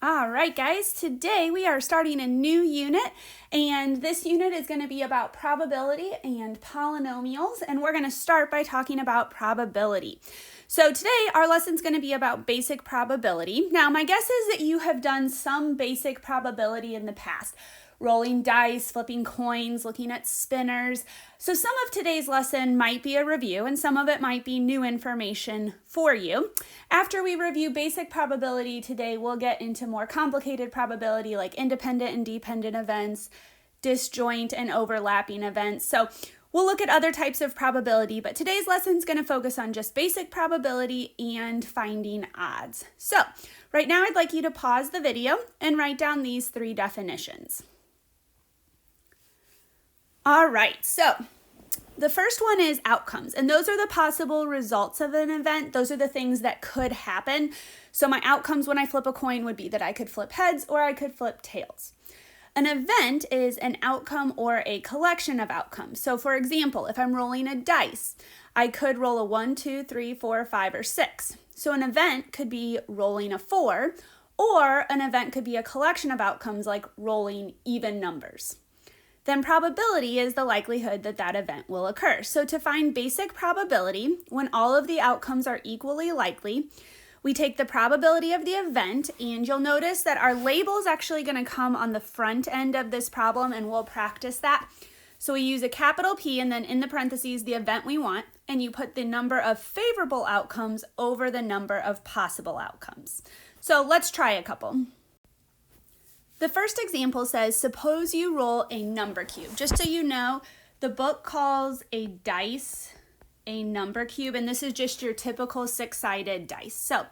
All right, guys, today we are starting a new unit, and this unit is going to be about probability and polynomials, and we're going to start by talking about probability. So today our lesson is going to be about basic probability. Now, my guess is that you have done some basic probability in the past. Rolling dice, flipping coins, looking at spinners. So some of today's lesson might be a review and some of it might be new information for you. After we review basic probability today, we'll get into more complicated probability like independent and dependent events, disjoint and overlapping events. So we'll look at other types of probability, but today's lesson is going to focus on just basic probability and finding odds. So right now I'd like you to pause the video and write down these three definitions. All right, so the first one is outcomes, and those are the possible results of an event. Those are the things that could happen. So my outcomes when I flip a coin would be that I could flip heads or I could flip tails. An event is an outcome or a collection of outcomes. So for example, if I'm rolling a dice, I could roll a 1, 2, 3, 4, 5, or 6. So an event could be rolling a 4, or an event could be a collection of outcomes like rolling even numbers. Then probability is the likelihood that that event will occur. So to find basic probability, when all of the outcomes are equally likely, we take the probability of the event, and you'll notice that our label is actually going to come on the front end of this problem, and we'll practice that. So we use a capital P and then in the parentheses the event we want, and you put the number of favorable outcomes over the number of possible outcomes. So let's try a couple. The first example says, suppose you roll a number cube. Just so you know, the book calls a dice a number cube, and this is just your typical six-sided dice. So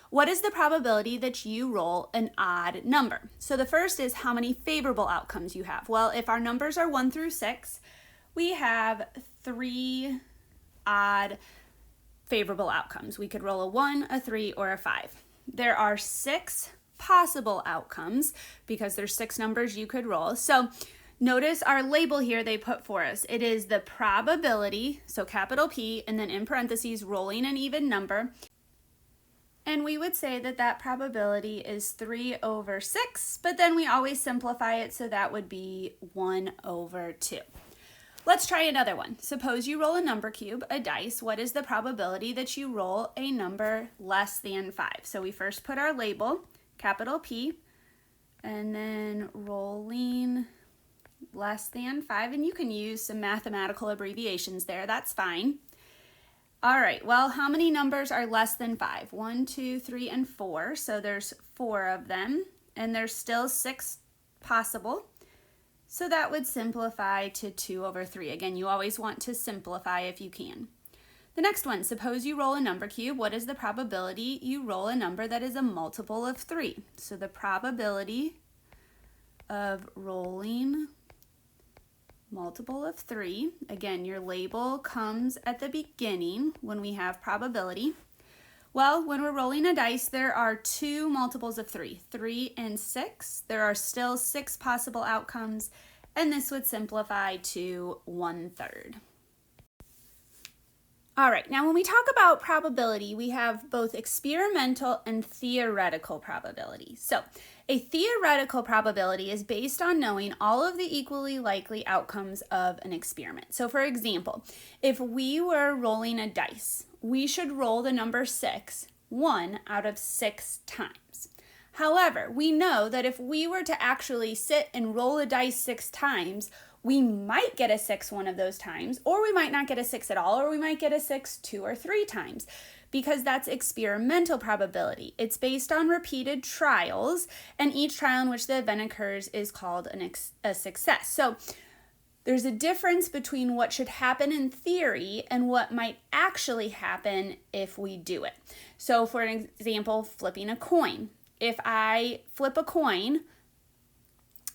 what is the probability that you roll an odd number? So the first is how many favorable outcomes you have. Well, if our numbers are 1 through 6, we have 3 odd favorable outcomes. We could roll a 1, a 3, or a 5. There are 6 possible outcomes because there's 6 numbers you could roll. So notice our label here they put for us. It is the probability, so capital P, and then in parentheses rolling an even number. And we would say that that probability is 3 over 6, but then we always simplify it, so that would be 1 over 2. Let's try another one. Suppose you roll a number cube, a dice. What is the probability that you roll a number less than 5? So we first put our label, capital P, and then rolling less than 5, and you can use some mathematical abbreviations there, that's fine. All right, well, how many numbers are less than 5? 1, 2, 3, and 4, so there's 4 of them, and there's still 6 possible, so that would simplify to 2 over 3. Again, you always want to simplify if you can. The next one, suppose you roll a number cube. What is the probability you roll a number that is a multiple of 3? So the probability of rolling multiple of 3, again, your label comes at the beginning when we have probability. Well, when we're rolling a dice, there are 2 multiples of 3, 3 and 6. There are still 6 possible outcomes, and this would simplify to 1/3. All right, now when we talk about probability, we have both experimental and theoretical probability. So a theoretical probability is based on knowing all of the equally likely outcomes of an experiment. So for example, if we were rolling a dice, we should roll the number 6 1 out of 6 times. However, we know that if we were to actually sit and roll a dice 6 times, we might get a 6 one of those times, or we might not get a 6 at all, or we might get a 6 2 or 3 times, because that's experimental probability. It's based on repeated trials, and each trial in which the event occurs is called a success. So there's a difference between what should happen in theory and what might actually happen if we do it. So for an example, flipping a coin. If I flip a coin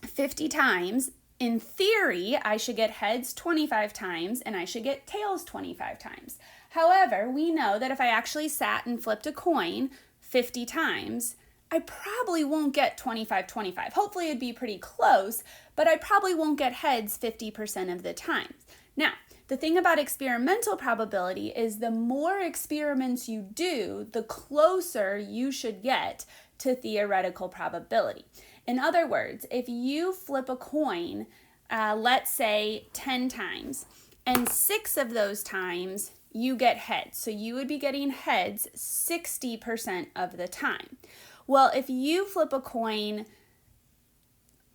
50 times, in theory, I should get heads 25 times and I should get tails 25 times. However, we know that if I actually sat and flipped a coin 50 times, I probably won't get 25-25. Hopefully it'd be pretty close, but I probably won't get heads 50% of the time. Now, the thing about experimental probability is the more experiments you do, the closer you should get to theoretical probability. In other words, if you flip a coin, let's say 10 times, and 6 of those times you get heads. So you would be getting heads 60% of the time. Well, if you flip a coin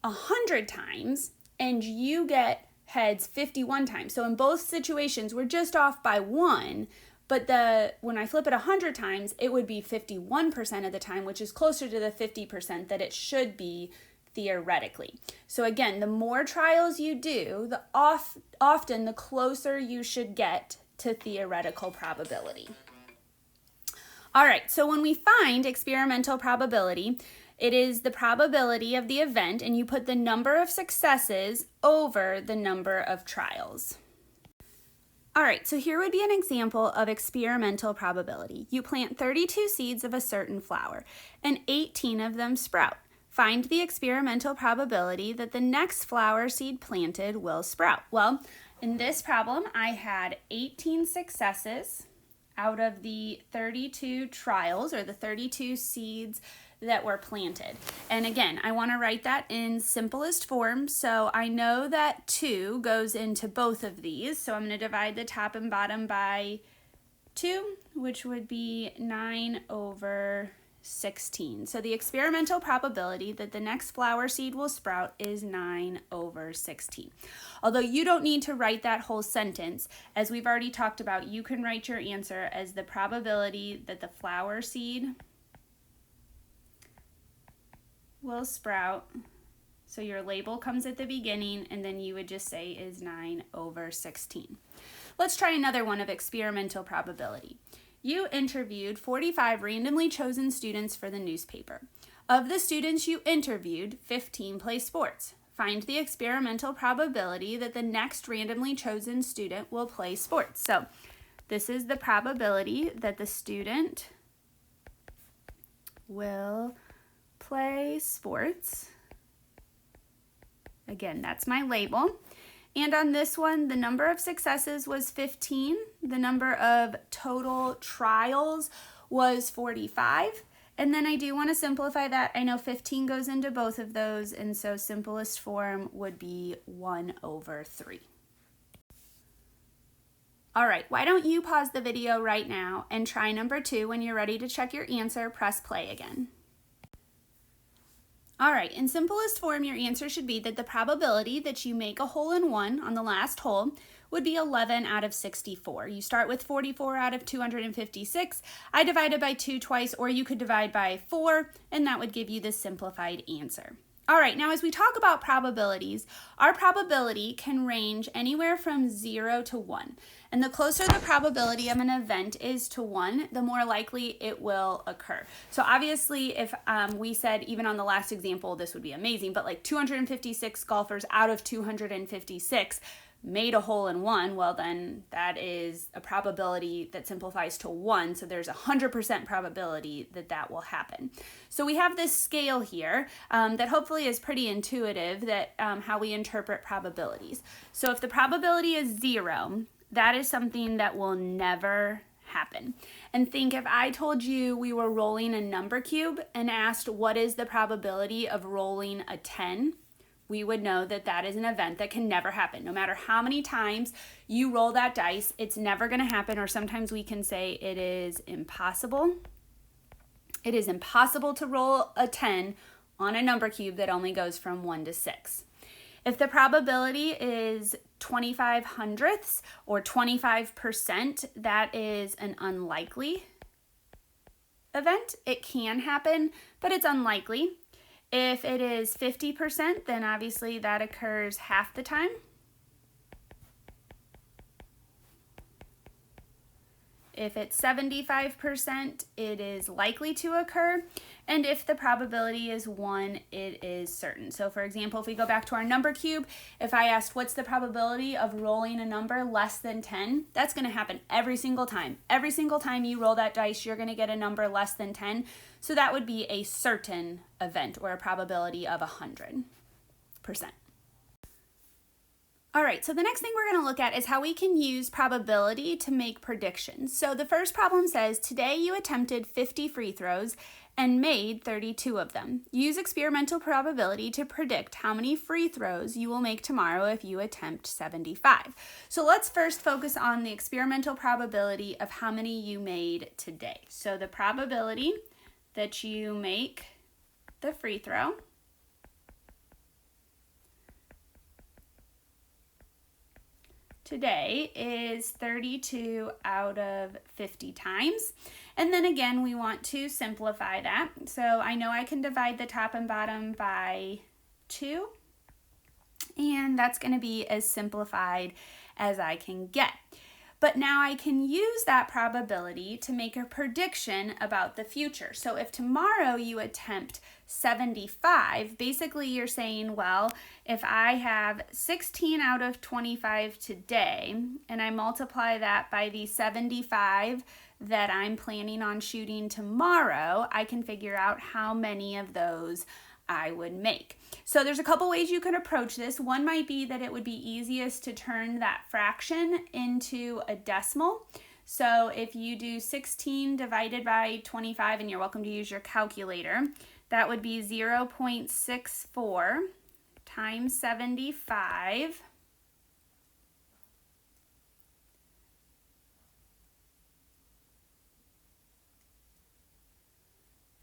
100 times and you get heads 51 times. So in both situations, we're just off by 1, but when I flip it 100 times, it would be 51% of the time, which is closer to the 50% that it should be theoretically. So again, the more trials you do, often the closer you should get to theoretical probability. All right, so when we find experimental probability, it is the probability of the event, and you put the number of successes over the number of trials. All right, so here would be an example of experimental probability. You plant 32 seeds of a certain flower, and 18 of them sprout. Find the experimental probability that the next flower seed planted will sprout. Well, in this problem, I had 18 successes out of the 32 trials, or the 32 seeds that were planted. And again, I want to write that in simplest form, so I know that 2 goes into both of these. So I'm going to divide the top and bottom by 2, which would be 9 over 16. So the experimental probability that the next flower seed will sprout is 9 over 16. Although you don't need to write that whole sentence, as we've already talked about, you can write your answer as the probability that the flower seed will sprout. So your label comes at the beginning, and then you would just say is 9 over 16. Let's try another one of experimental probability. You interviewed 45 randomly chosen students for the newspaper. Of the students you interviewed, 15 play sports. Find the experimental probability that the next randomly chosen student will play sports. So this is the probability that the student will play sports. Again, that's my label. And on this one, the number of successes was 15. The number of total trials was 45. And then I do want to simplify that. I know 15 goes into both of those, and so simplest form would be 1 over 3. All right, why don't you pause the video right now and try number 2. When you're ready to check your answer, press play again. All right, in simplest form, your answer should be that the probability that you make a hole-in-one on the last hole would be 11 out of 64. You start with 44 out of 256. I divided by 2 twice, or you could divide by 4, and that would give you the simplified answer. All right, now as we talk about probabilities, our probability can range anywhere from 0 to 1. And the closer the probability of an event is to 1, the more likely it will occur. So obviously, if we said, even on the last example, this would be amazing, but like 256 golfers out of 256 made a hole-in-one, well then that is a probability that simplifies to 1, so there's 100% probability that that will happen. So we have this scale here that hopefully is pretty intuitive, that how we interpret probabilities. So if the probability is 0, that is something that will never happen. And think, if I told you we were rolling a number cube and asked what is the probability of rolling a 10, we would know that that is an event that can never happen. No matter how many times you roll that dice, it's never going to happen, or sometimes we can say it is impossible. It is impossible to roll a 10 on a number cube that only goes from 1 to 6. If the probability is 25 hundredths or 25%, that is an unlikely event. It can happen, but it's unlikely. If it is 50%, then obviously that occurs half the time. If it's 75%, it is likely to occur. And if the probability is 1, it is certain. So for example, if we go back to our number cube, if I asked what's the probability of rolling a number less than 10, that's going to happen every single time. Every single time you roll that dice, you're going to get a number less than 10. So that would be a certain event, or a probability of 100%. All right, so the next thing we're going to look at is how we can use probability to make predictions. So the first problem says, today you attempted 50 free throws and made 32 of them. Use experimental probability to predict how many free throws you will make tomorrow if you attempt 75. So let's first focus on the experimental probability of how many you made today. So the probability that you make the free throw today is 32 out of 50 times. And then again, we want to simplify that. So I know I can divide the top and bottom by 2, and that's going to be as simplified as I can get. But now I can use that probability to make a prediction about the future. So if tomorrow you attempt 75, basically you're saying, well, if I have 16 out of 25 today, and I multiply that by the 75 that I'm planning on shooting tomorrow, I can figure out how many of those I would make. So there's a couple ways you could approach this. One might be that it would be easiest to turn that fraction into a decimal. So if you do 16 divided by 25, and you're welcome to use your calculator, that would be 0.64 times 75.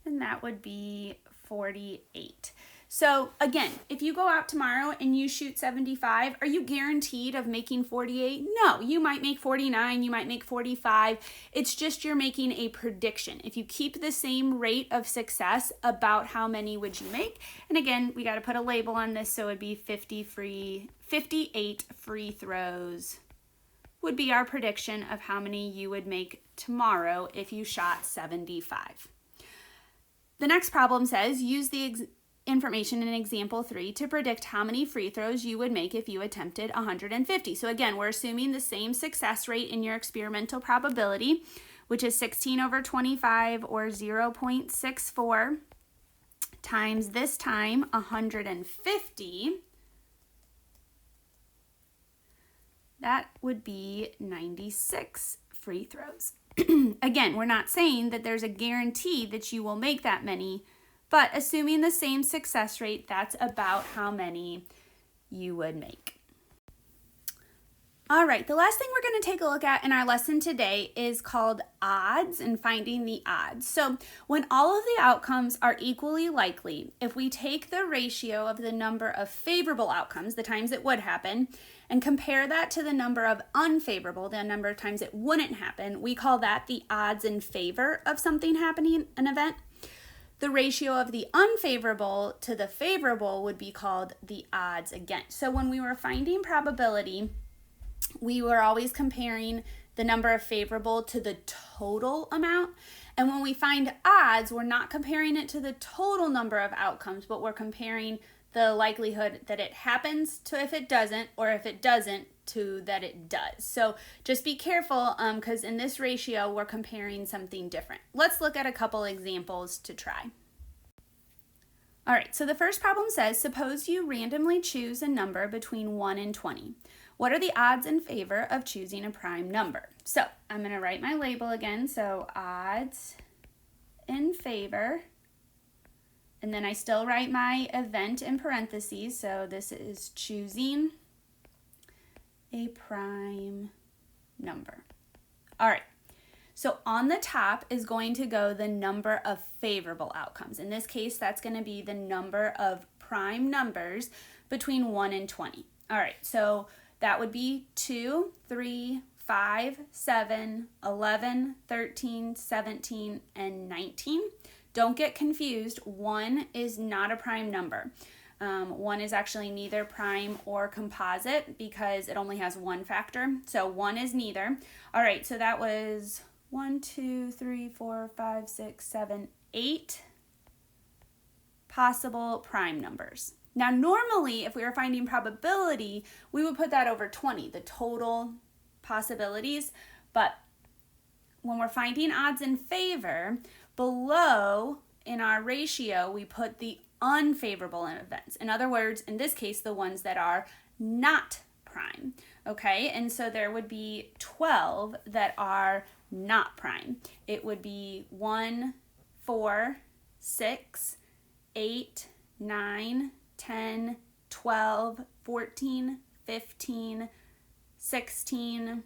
And that would be 48. So again, if you go out tomorrow and you shoot 75, are you guaranteed of making 48? No, you might make 49, you might make 45. It's just you're making a prediction. If you keep the same rate of success, about how many would you make? And again, we got to put a label on this, so it'd be 58 free throws would be our prediction of how many you would make tomorrow if you shot 75. The next problem says, use the information in example 3 to predict how many free throws you would make if you attempted 150. So again, we're assuming the same success rate in your experimental probability, which is 16 over 25, or 0.64 times this time 150. That would be 96 free throws. Again, we're not saying that there's a guarantee that you will make that many, but assuming the same success rate, that's about how many you would make. All right, the last thing we're going to take a look at in our lesson today is called odds and finding the odds. So when all of the outcomes are equally likely, if we take the ratio of the number of favorable outcomes, the times it would happen, and compare that to the number of unfavorable, the number of times it wouldn't happen, we call that the odds in favor of something happening, an event. The ratio of the unfavorable to the favorable would be called the odds against. So when we were finding probability, we were always comparing the number of favorable to the total amount. And when we find odds, we're not comparing it to the total number of outcomes, but we're comparing the likelihood that it happens to if it doesn't, or if it doesn't to that it does. So just be careful because in this ratio, we're comparing something different. Let's look at a couple examples to try. All right, so the first problem says, suppose you randomly choose a number between 1 and 20. What are the odds in favor of choosing a prime number? So I'm going to write my label again. So odds in favor, and then I still write my event in parentheses. So this is choosing a prime number. All right. So on the top is going to go the number of favorable outcomes. In this case, that's going to be the number of prime numbers between 1 and 20. All right, so that would be 2, 3, 5, 7, 11, 13, 17, and 19. Don't get confused. 1 is not a prime number. 1 is actually neither prime or composite because it only has one factor. So 1 is neither. All right, so that was 1, 2, 3, 4, 5, 6, 7, 8 possible prime numbers. Now, normally, if we were finding probability, we would put that over 20, the total possibilities. But when we're finding odds in favor, below in our ratio, we put the unfavorable events. In other words, in this case, the ones that are not prime. Okay, and so there would be 12 that are not prime. It would be 1, 4, 6, 8, 9, 10, 12, 14, 15, 16,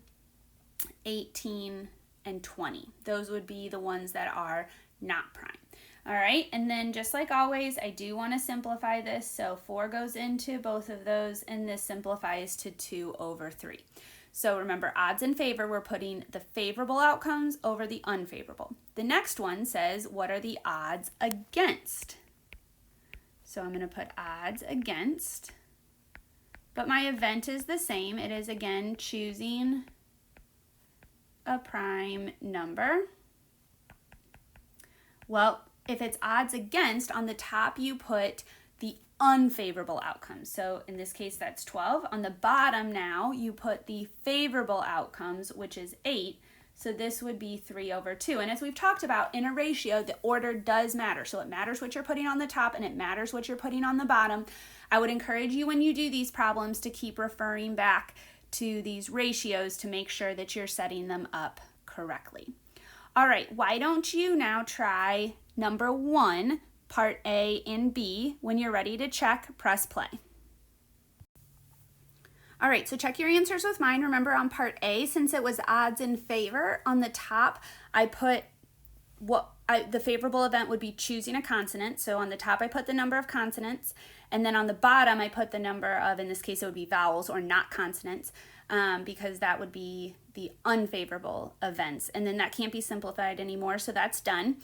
18, and 20. Those would be the ones that are not prime. All right, and then just like always, I do want to simplify this. So 4 goes into both of those, and this simplifies to 2 over 3. So remember, odds in favor, we're putting the favorable outcomes over the unfavorable. The next one says, what are the odds against? So I'm going to put odds against, but my event is the same. It is, again, choosing a prime number. Well, if it's odds against, on the top you put the unfavorable outcomes. So in this case, that's 12. On the bottom now, you put the favorable outcomes, which is 8. So this would be 3 over 2. And as we've talked about, in a ratio, the order does matter. So it matters what you're putting on the top and it matters what you're putting on the bottom. I would encourage you when you do these problems to keep referring back to these ratios to make sure that you're setting them up correctly. All right, why don't you now try number 1, part A and B. When you're ready to check, press play. All right, so check your answers with mine. Remember on part A, since it was odds in favor, on the top I put the favorable event would be choosing a consonant. So on the top I put the number of consonants, and then on the bottom I put the number of, in this case it would be vowels or not consonants, because that would be the unfavorable events. And then that can't be simplified anymore, so that's done.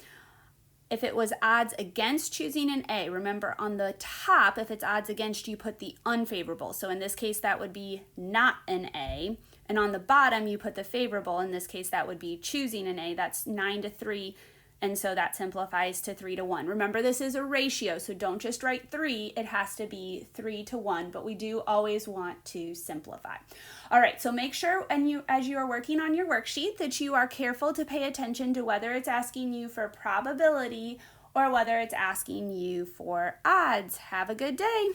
If it was odds against choosing an A, remember on the top, if it's odds against, you put the unfavorable. So in this case, that would be not an A. And on the bottom, you put the favorable. In this case, that would be choosing an A. That's 9 to 3. And so that simplifies to 3 to 1. Remember, this is a ratio, so don't just write 3. It has to be 3 to 1, but we do always want to simplify. All right, so make sure, as you are working on your worksheet, that you are careful to pay attention to whether it's asking you for probability or whether it's asking you for odds. Have a good day.